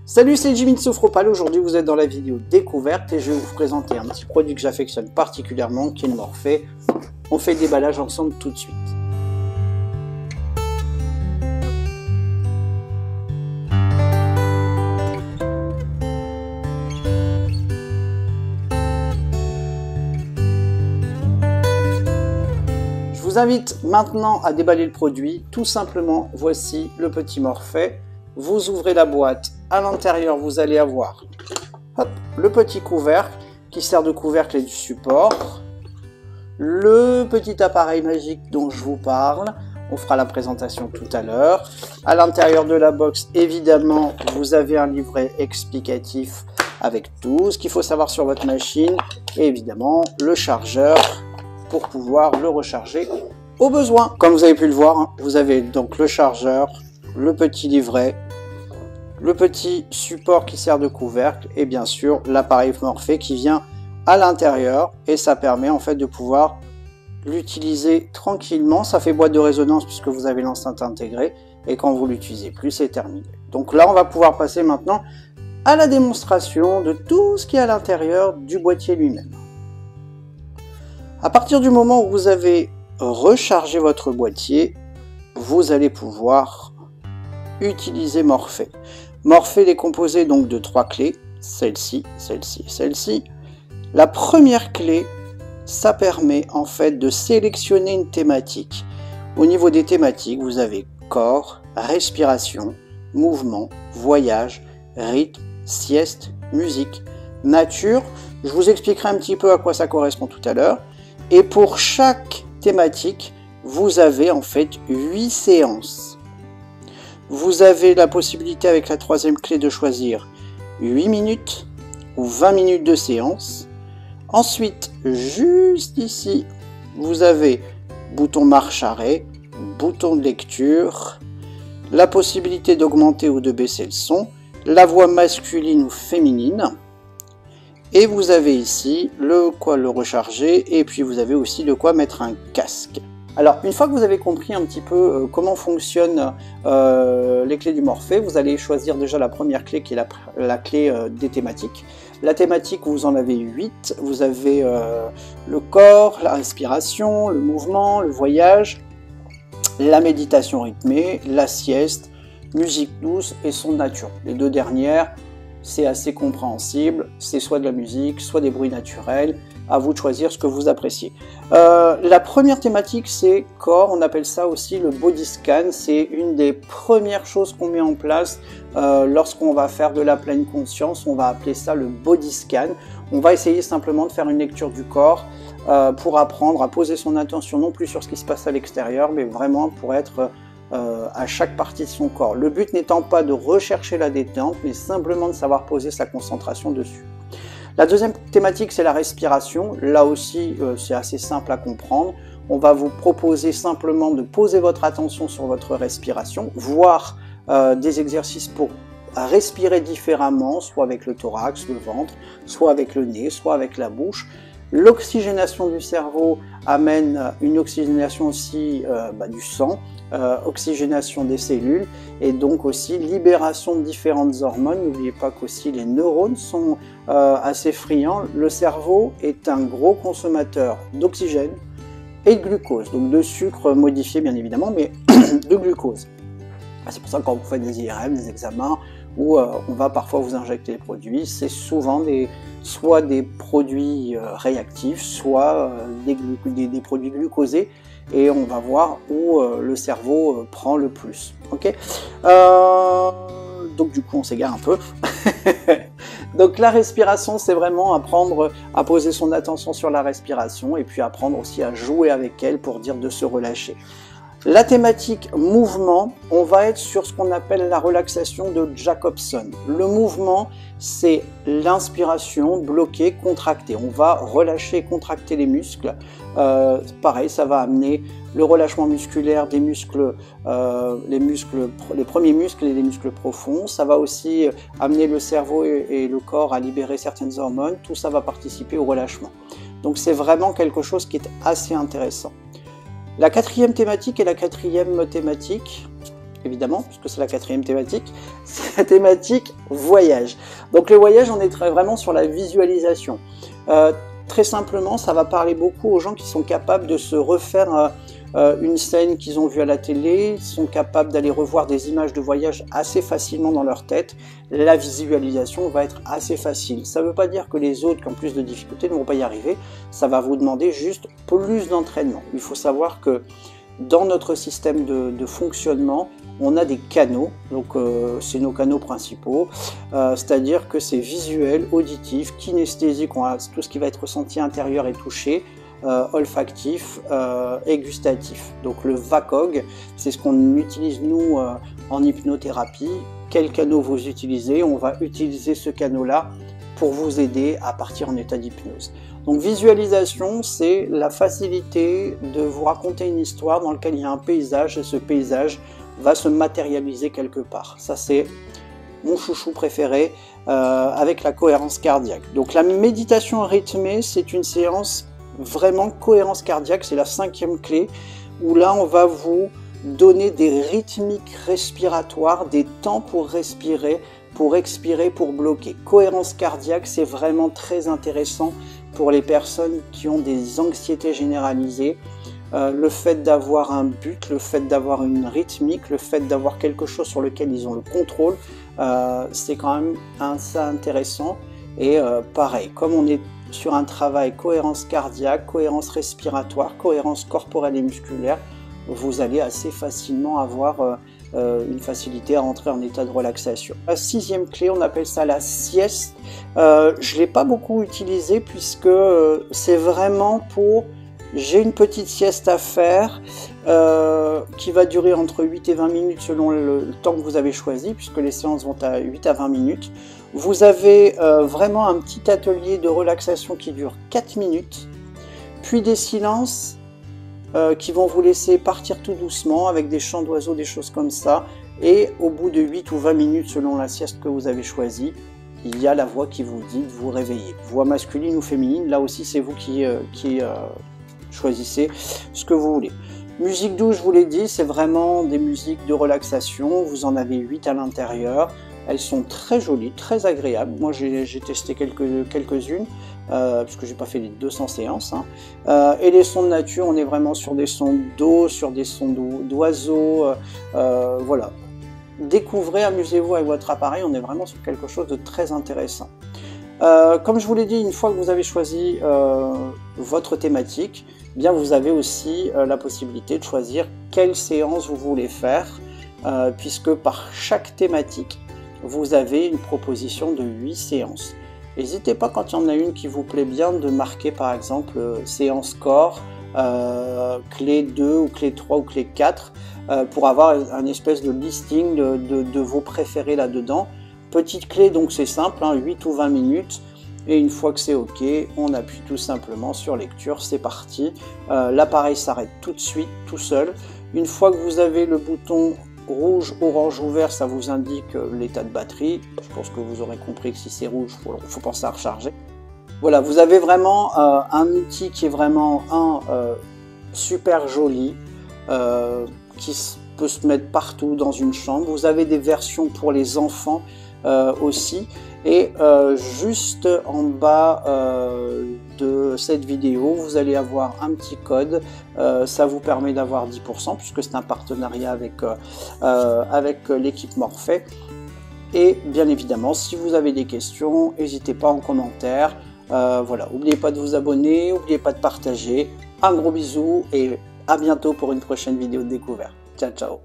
Salut, c'est Jimmy de Sophropal. Aujourd'hui vous êtes dans la vidéo découverte et je vais vous présenter un petit produit que j'affectionne particulièrement qui est le Morphée. On fait le déballage ensemble tout de suite. Je vous invite maintenant à déballer le produit. Tout simplement, voici le petit Morphée. Vous ouvrez la boîte, à l'intérieur vous allez avoir le petit couvercle qui sert de couvercle et du support, le petit appareil magique dont je vous parle, on fera la présentation tout à l'heure. À l'intérieur de la box, évidemment, vous avez un livret explicatif avec tout ce qu'il faut savoir sur votre machine et évidemment le chargeur pour pouvoir le recharger au besoin. Comme vous avez pu le voir, vous avez donc le chargeur, le petit livret, le petit support qui sert de couvercle et bien sûr l'appareil Morphée qui vient à l'intérieur et ça permet en fait de pouvoir l'utiliser tranquillement. Ça fait boîte de résonance puisque vous avez l'enceinte intégrée et quand vous l'utilisez plus c'est terminé. Donc là on va pouvoir passer maintenant à la démonstration de tout ce qui est à l'intérieur du boîtier lui-même. À partir du moment où vous avez rechargé votre boîtier, vous allez pouvoir utiliser Morphée. Morphée est composé donc de 3 clés, celle-ci, celle-ci et celle-ci. La première clé, ça permet en fait de sélectionner une thématique. Au niveau des thématiques, vous avez corps, respiration, mouvement, voyage, rythme, sieste, musique, nature. Je vous expliquerai un petit peu à quoi ça correspond tout à l'heure. Et pour chaque thématique, vous avez en fait 8 séances. Vous avez la possibilité avec la troisième clé de choisir 8 minutes ou 20 minutes de séance. Ensuite, juste ici, vous avez bouton marche-arrêt, bouton de lecture, la possibilité d'augmenter ou de baisser le son, la voix masculine ou féminine. Et vous avez ici le quoi le recharger et puis vous avez aussi de quoi mettre un casque. Alors, une fois que vous avez compris un petit peu comment fonctionnent les clés du Morphée, vous allez choisir déjà la première clé qui est la clé des thématiques. La thématique, vous en avez 8. Vous avez le corps, la respiration, le mouvement, le voyage, la méditation rythmée, la sieste, musique douce et son nature. Les deux dernières, c'est assez compréhensible. C'est soit de la musique, soit des bruits naturels. À vous de choisir ce que vous appréciez. La première thématique, c'est corps. On appelle ça aussi le body scan. C'est une des premières choses qu'on met en place lorsqu'on va faire de la pleine conscience. On va appeler ça le body scan. On va essayer simplement de faire une lecture du corps pour apprendre à poser son attention non plus sur ce qui se passe à l'extérieur, mais vraiment pour être à chaque partie de son corps. Le but n'étant pas de rechercher la détente, mais simplement de savoir poser sa concentration dessus. La deuxième thématique, c'est la respiration. Là aussi, c'est assez simple à comprendre. On va vous proposer simplement de poser votre attention sur votre respiration, voire des exercices pour respirer différemment, soit avec le thorax, le ventre, soit avec le nez, soit avec la bouche. L'oxygénation du cerveau amène une oxygénation aussi du sang, oxygénation des cellules et donc aussi libération de différentes hormones. N'oubliez pas qu'aussi les neurones sont assez friands. Le cerveau est un gros consommateur d'oxygène et de glucose, donc de sucre modifié bien évidemment, mais de glucose. C'est pour ça que quand vous faites des IRM, des examens, où on va parfois vous injecter les produits, c'est souvent soit des produits réactifs, soit des produits glucosés, et on va voir où le cerveau prend le plus. Okay, donc du coup on s'égare un peu. Donc la respiration, c'est vraiment apprendre à poser son attention sur la respiration, et puis apprendre aussi à jouer avec elle pour dire de se relâcher. La thématique mouvement, on va être sur ce qu'on appelle la relaxation de Jacobson. Le mouvement, c'est l'inspiration bloquée, contractée. On va relâcher et contracter les muscles. Pareil, ça va amener le relâchement musculaire des muscles, les premiers muscles et les muscles profonds. Ça va aussi amener le cerveau et le corps à libérer certaines hormones. Tout ça va participer au relâchement. Donc c'est vraiment quelque chose qui est assez intéressant. La quatrième thématique est la quatrième thématique, évidemment, puisque c'est la quatrième thématique, c'est la thématique voyage. Donc le voyage, on est vraiment sur la visualisation. Très simplement, ça va parler beaucoup aux gens qui sont capables de se refaire une scène qu'ils ont vue à la télé, sont capables d'aller revoir des images de voyage assez facilement dans leur tête. La visualisation va être assez facile. Ça ne veut pas dire que les autres qui ont plus de difficultés ne vont pas y arriver, ça va vous demander juste plus d'entraînement. Il faut savoir que dans notre système de fonctionnement, on a des canaux, donc c'est nos canaux principaux, c'est-à-dire que c'est visuel, auditif, kinesthésique, on a tout ce qui va être ressenti intérieur et touché, olfactif et gustatif. Donc le VACOG, c'est ce qu'on utilise nous en hypnothérapie. Quel canot vous utilisez? On va utiliser ce canot-là pour vous aider à partir en état d'hypnose. Donc visualisation, c'est la facilité de vous raconter une histoire dans laquelle il y a un paysage et ce paysage va se matérialiser quelque part. Ça c'est mon chouchou préféré avec la cohérence cardiaque. Donc la méditation rythmée, c'est une séance vraiment cohérence cardiaque, c'est la 5e clé où là on va vous donner des rythmiques respiratoires, des temps pour respirer, pour expirer, pour bloquer. Cohérence cardiaque, c'est vraiment très intéressant pour les personnes qui ont des anxiétés généralisées. Le fait d'avoir un but, le fait d'avoir une rythmique, le fait d'avoir quelque chose sur lequel ils ont le contrôle, c'est quand même assez intéressant. Et pareil, comme on est sur un travail cohérence cardiaque, cohérence respiratoire, cohérence corporelle et musculaire, vous allez assez facilement avoir une facilité à entrer en état de relaxation. La 6e clé, on appelle ça la sieste. Je ne l'ai pas beaucoup utilisée puisque c'est vraiment pour... J'ai une petite sieste à faire qui va durer entre 8 et 20 minutes selon le temps que vous avez choisi, puisque les séances vont à 8 à 20 minutes. Vous avez vraiment un petit atelier de relaxation qui dure 4 minutes, puis des silences qui vont vous laisser partir tout doucement avec des chants d'oiseaux, des choses comme ça. Et au bout de 8 ou 20 minutes selon la sieste que vous avez choisie, il y a la voix qui vous dit de vous réveiller. Voix masculine ou féminine, là aussi c'est vous qui choisissez ce que vous voulez. Musique douce, je vous l'ai dit, c'est vraiment des musiques de relaxation. Vous en avez 8 à l'intérieur. Elles sont très jolies, très agréables. Moi, j'ai testé quelques-unes, puisque j'ai pas fait les 200 séances. Et les sons de nature, on est vraiment sur des sons d'eau, sur des sons d'oiseaux. Voilà. Découvrez, amusez-vous avec votre appareil. On est vraiment sur quelque chose de très intéressant. Comme je vous l'ai dit, une fois que vous avez choisi votre thématique, bien vous avez aussi la possibilité de choisir quelle séance vous voulez faire, puisque par chaque thématique, vous avez une proposition de 8 séances. N'hésitez pas, quand il y en a une qui vous plaît bien, de marquer par exemple séance corps, clé 2 ou clé 3 ou clé 4, pour avoir un espèce de listing de vos préférés là-dedans. Petite clé, donc c'est simple, 8 ou 20 minutes. Et une fois que c'est OK, on appuie tout simplement sur lecture, c'est parti. L'appareil s'arrête tout de suite, tout seul. Une fois que vous avez le bouton rouge, orange ou vert, ça vous indique l'état de batterie. Je pense que vous aurez compris que si c'est rouge, il faut penser à recharger. Voilà, vous avez vraiment un outil qui est vraiment super joli, qui peut se mettre partout dans une chambre. Vous avez des versions pour les enfants aussi. Et juste en bas de cette vidéo, vous allez avoir un petit code. Ça vous permet d'avoir 10% puisque c'est un partenariat avec l'équipe Morphée. Et bien évidemment, si vous avez des questions, n'hésitez pas en commentaire. Voilà, n'oubliez pas de vous abonner, n'oubliez pas de partager. Un gros bisou et à bientôt pour une prochaine vidéo de découverte. Ciao, ciao.